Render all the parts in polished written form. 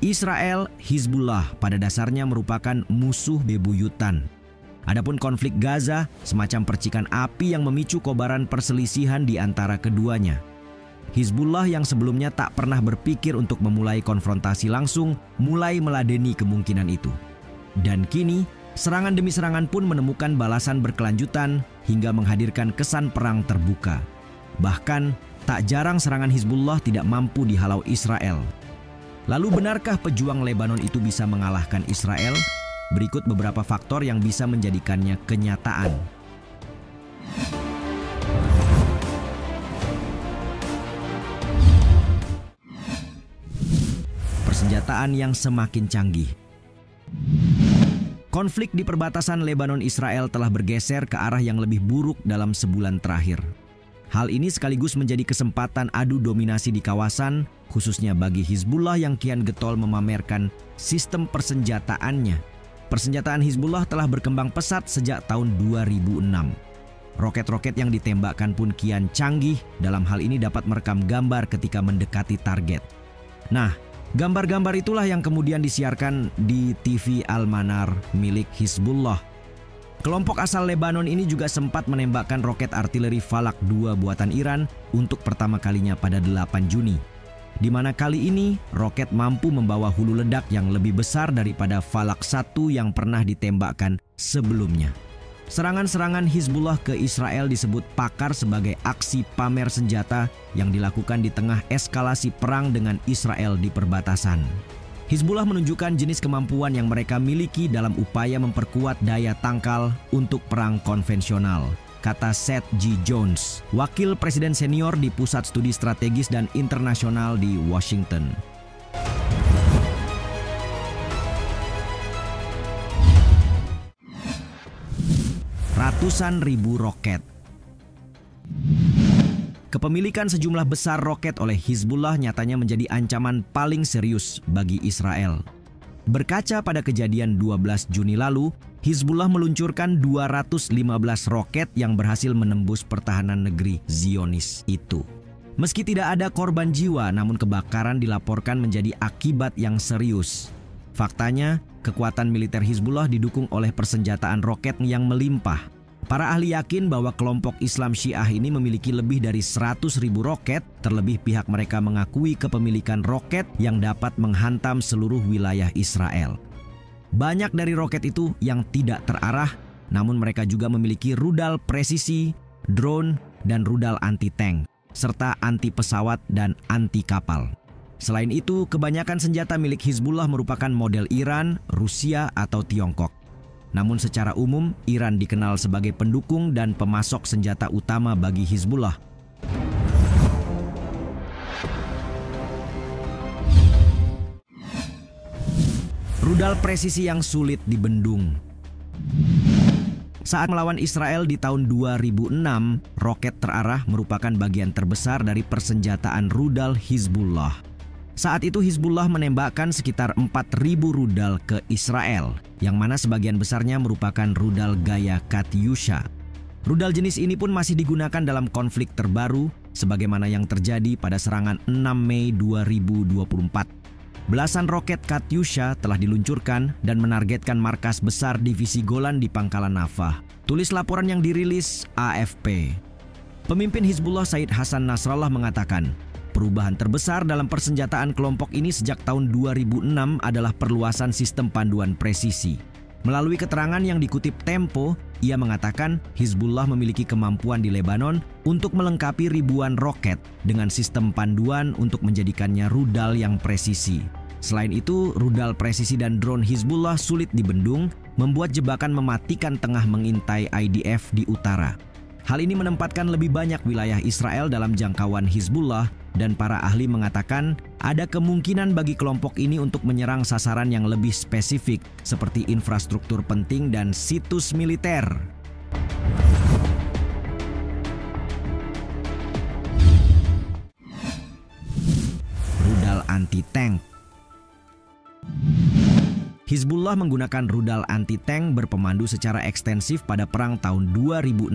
Israel, Hizbullah pada dasarnya merupakan musuh bebuyutan. Adapun konflik Gaza, semacam percikan api yang memicu kobaran perselisihan di antara keduanya. Hizbullah yang sebelumnya tak pernah berpikir untuk memulai konfrontasi langsung, mulai meladeni kemungkinan itu. Dan kini, serangan demi serangan pun menemukan balasan berkelanjutan hingga menghadirkan kesan perang terbuka. Bahkan, tak jarang serangan Hizbullah tidak mampu dihalau Israel. Lalu benarkah pejuang Lebanon itu bisa mengalahkan Israel? Berikut beberapa faktor yang bisa menjadikannya kenyataan. Persenjataan yang semakin canggih. Konflik di perbatasan Lebanon-Israel telah bergeser ke arah yang lebih buruk dalam sebulan terakhir. Hal ini sekaligus menjadi kesempatan adu dominasi di kawasan, khususnya bagi Hizbullah yang kian getol memamerkan sistem persenjataannya. Persenjataan Hizbullah telah berkembang pesat sejak tahun 2006. Roket-roket yang ditembakkan pun kian canggih, dalam hal ini dapat merekam gambar ketika mendekati target. Nah, gambar-gambar itulah yang kemudian disiarkan di TV Al-Manar milik Hizbullah. Kelompok asal Lebanon ini juga sempat menembakkan roket artileri Falak 2 buatan Iran untuk pertama kalinya pada 8 Juni. Di mana kali ini roket mampu membawa hulu ledak yang lebih besar daripada Falak 1 yang pernah ditembakkan sebelumnya. Serangan-serangan Hizbullah ke Israel disebut pakar sebagai aksi pamer senjata yang dilakukan di tengah eskalasi perang dengan Israel di perbatasan. Hizbullah menunjukkan jenis kemampuan yang mereka miliki dalam upaya memperkuat daya tangkal untuk perang konvensional, kata Seth G. Jones, wakil presiden senior di Pusat Studi Strategis dan Internasional di Washington. Ratusan ribu roket. Kepemilikan sejumlah besar roket oleh Hizbullah nyatanya menjadi ancaman paling serius bagi Israel. Berkaca pada kejadian 12 Juni lalu, Hizbullah meluncurkan 215 roket yang berhasil menembus pertahanan negeri Zionis itu. Meski tidak ada korban jiwa, namun kebakaran dilaporkan menjadi akibat yang serius. Faktanya, kekuatan militer Hizbullah didukung oleh persenjataan roket yang melimpah. Para ahli yakin bahwa kelompok Islam Syiah ini memiliki lebih dari 100.000 roket, terlebih pihak mereka mengakui kepemilikan roket yang dapat menghantam seluruh wilayah Israel. Banyak dari roket itu yang tidak terarah, namun mereka juga memiliki rudal presisi, drone, dan rudal anti-tank, serta anti pesawat dan anti kapal. Selain itu, kebanyakan senjata milik Hizbullah merupakan model Iran, Rusia, atau Tiongkok. Namun secara umum, Iran dikenal sebagai pendukung dan pemasok senjata utama bagi Hizbullah. Rudal presisi yang sulit dibendung. Saat melawan Israel di tahun 2006, roket terarah merupakan bagian terbesar dari persenjataan rudal Hizbullah. Saat itu Hizbullah menembakkan sekitar 4.000 rudal ke Israel, yang mana sebagian besarnya merupakan rudal gaya Katyusha. Rudal jenis ini pun masih digunakan dalam konflik terbaru, sebagaimana yang terjadi pada serangan 6 Mei 2024. Belasan roket Katyusha telah diluncurkan dan menargetkan markas besar divisi Golan di Pangkalan Nafah. Tulis laporan yang dirilis AFP. Pemimpin Hizbullah Said Hasan Nasrallah mengatakan, perubahan terbesar dalam persenjataan kelompok ini sejak tahun 2006 adalah perluasan sistem panduan presisi. Melalui keterangan yang dikutip Tempo, ia mengatakan Hizbullah memiliki kemampuan di Lebanon untuk melengkapi ribuan roket dengan sistem panduan untuk menjadikannya rudal yang presisi. Selain itu, rudal presisi dan drone Hizbullah sulit dibendung, membuat jebakan mematikan tengah mengintai IDF di utara. Hal ini menempatkan lebih banyak wilayah Israel dalam jangkauan Hizbullah, dan para ahli mengatakan ada kemungkinan bagi kelompok ini untuk menyerang sasaran yang lebih spesifik seperti infrastruktur penting dan situs militer. Rudal anti-tank. Hizbullah menggunakan rudal anti-tank berpemandu secara ekstensif pada perang tahun 2006.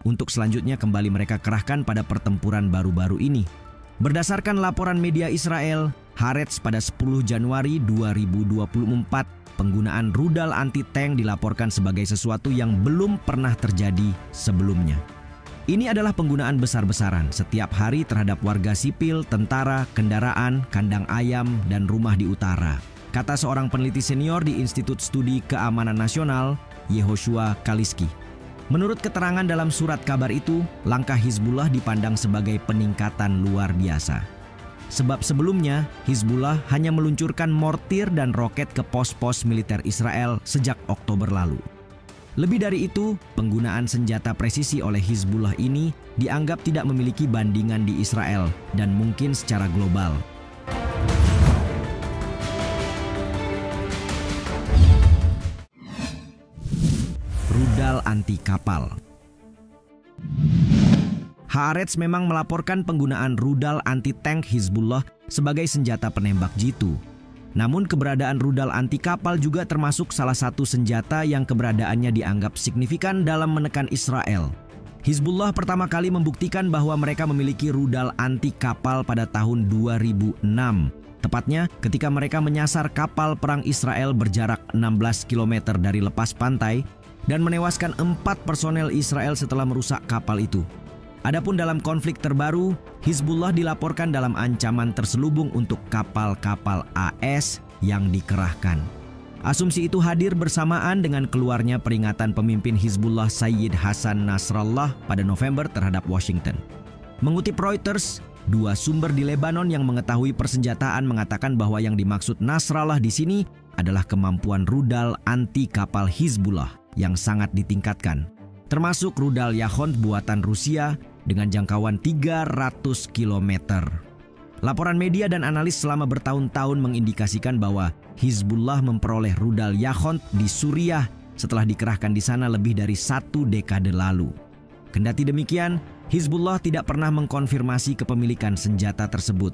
Untuk selanjutnya kembali mereka kerahkan pada pertempuran baru-baru ini. Berdasarkan laporan media Israel, Haaretz pada 10 Januari 2024, penggunaan rudal anti-tank dilaporkan sebagai sesuatu yang belum pernah terjadi sebelumnya. Ini adalah penggunaan besar-besaran setiap hari terhadap warga sipil, tentara, kendaraan, kandang ayam, dan rumah di utara, kata seorang peneliti senior di Institut Studi Keamanan Nasional, Yehoshua Kaliski. Menurut keterangan dalam surat kabar itu, langkah Hizbullah dipandang sebagai peningkatan luar biasa. Sebab sebelumnya, Hizbullah hanya meluncurkan mortir dan roket ke pos-pos militer Israel sejak Oktober lalu. Lebih dari itu, penggunaan senjata presisi oleh Hizbullah ini dianggap tidak memiliki bandingan di Israel dan mungkin secara global. Rudal anti kapal. Haaretz memang melaporkan penggunaan rudal anti-tank Hizbullah sebagai senjata penembak jitu. Namun keberadaan rudal anti kapal juga termasuk salah satu senjata yang keberadaannya dianggap signifikan dalam menekan Israel. Hizbullah pertama kali membuktikan bahwa mereka memiliki rudal anti kapal pada tahun 2006. Tepatnya ketika mereka menyasar kapal perang Israel berjarak 16 km dari lepas pantai dan menewaskan 4 personel Israel setelah merusak kapal itu. Adapun dalam konflik terbaru, Hizbullah dilaporkan dalam ancaman terselubung untuk kapal-kapal AS yang dikerahkan. Asumsi itu hadir bersamaan dengan keluarnya peringatan pemimpin Hizbullah Sayyid Hasan Nasrallah pada November terhadap Washington. Mengutip Reuters, 2 sumber di Lebanon yang mengetahui persenjataan mengatakan bahwa yang dimaksud Nasrallah di sini adalah kemampuan rudal anti kapal Hizbullah yang sangat ditingkatkan, termasuk rudal Yakhont buatan Rusia dengan jangkauan 300 km. Laporan media dan analis selama bertahun-tahun mengindikasikan bahwa Hizbullah memperoleh rudal Yakhont di Suriah setelah dikerahkan di sana lebih dari 1 dekade lalu. Kendati demikian, Hizbullah tidak pernah mengkonfirmasi kepemilikan senjata tersebut.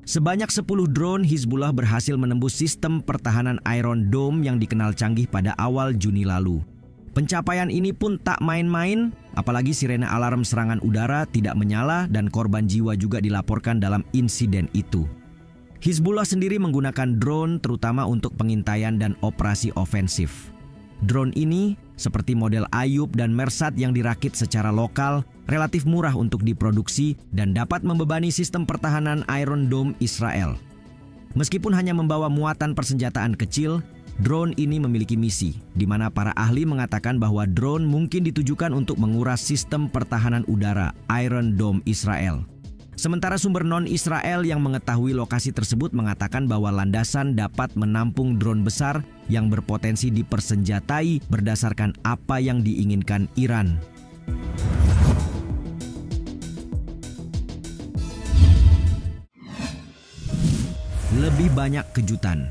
Sebanyak 10 drone Hizbullah berhasil menembus sistem pertahanan Iron Dome yang dikenal canggih pada awal Juni lalu. Pencapaian ini pun tak main-main, apalagi sirene alarm serangan udara tidak menyala dan korban jiwa juga dilaporkan dalam insiden itu. Hizbullah sendiri menggunakan drone terutama untuk pengintaian dan operasi ofensif. Drone ini, seperti model Ayub dan Mersat yang dirakit secara lokal, relatif murah untuk diproduksi dan dapat membebani sistem pertahanan Iron Dome Israel. Meskipun hanya membawa muatan persenjataan kecil, drone ini memiliki misi, di mana para ahli mengatakan bahwa drone mungkin ditujukan untuk menguras sistem pertahanan udara Iron Dome Israel. Sementara sumber non-Israel yang mengetahui lokasi tersebut mengatakan bahwa landasan dapat menampung drone besar yang berpotensi dipersenjatai berdasarkan apa yang diinginkan Iran. Lebih banyak kejutan.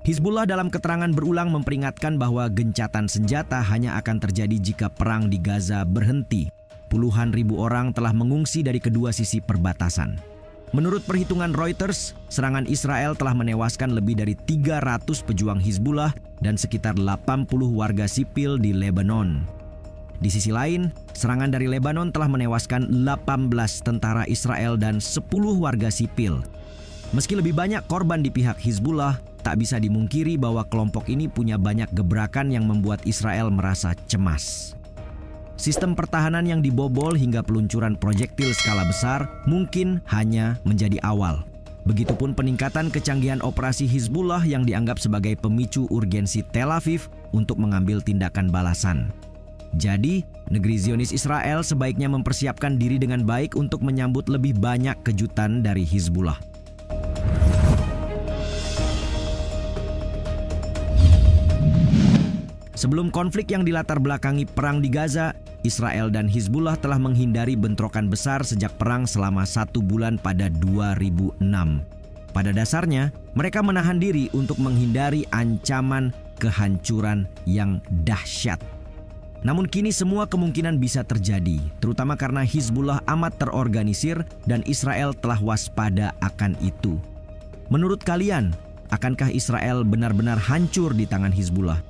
Hizbullah dalam keterangan berulang memperingatkan bahwa gencatan senjata hanya akan terjadi jika perang di Gaza berhenti. Puluhan ribu orang telah mengungsi dari kedua sisi perbatasan. Menurut perhitungan Reuters, serangan Israel telah menewaskan lebih dari 300 pejuang Hizbullah dan sekitar 80 warga sipil di Lebanon. Di sisi lain, serangan dari Lebanon telah menewaskan 18 tentara Israel dan 10 warga sipil. Meski lebih banyak korban di pihak Hizbullah, tak bisa dimungkiri bahwa kelompok ini punya banyak gebrakan yang membuat Israel merasa cemas. Sistem pertahanan yang dibobol hingga peluncuran proyektil skala besar mungkin hanya menjadi awal. Begitupun peningkatan kecanggihan operasi Hizbullah yang dianggap sebagai pemicu urgensi Tel Aviv untuk mengambil tindakan balasan. Jadi, negeri Zionis Israel sebaiknya mempersiapkan diri dengan baik untuk menyambut lebih banyak kejutan dari Hizbullah. Sebelum konflik yang dilatar belakangi perang di Gaza, Israel dan Hizbullah telah menghindari bentrokan besar sejak perang selama 1 bulan pada 2006. Pada dasarnya, mereka menahan diri untuk menghindari ancaman kehancuran yang dahsyat. Namun kini semua kemungkinan bisa terjadi, terutama karena Hizbullah amat terorganisir dan Israel telah waspada akan itu. Menurut kalian, Akankah Israel benar-benar hancur di tangan Hizbullah?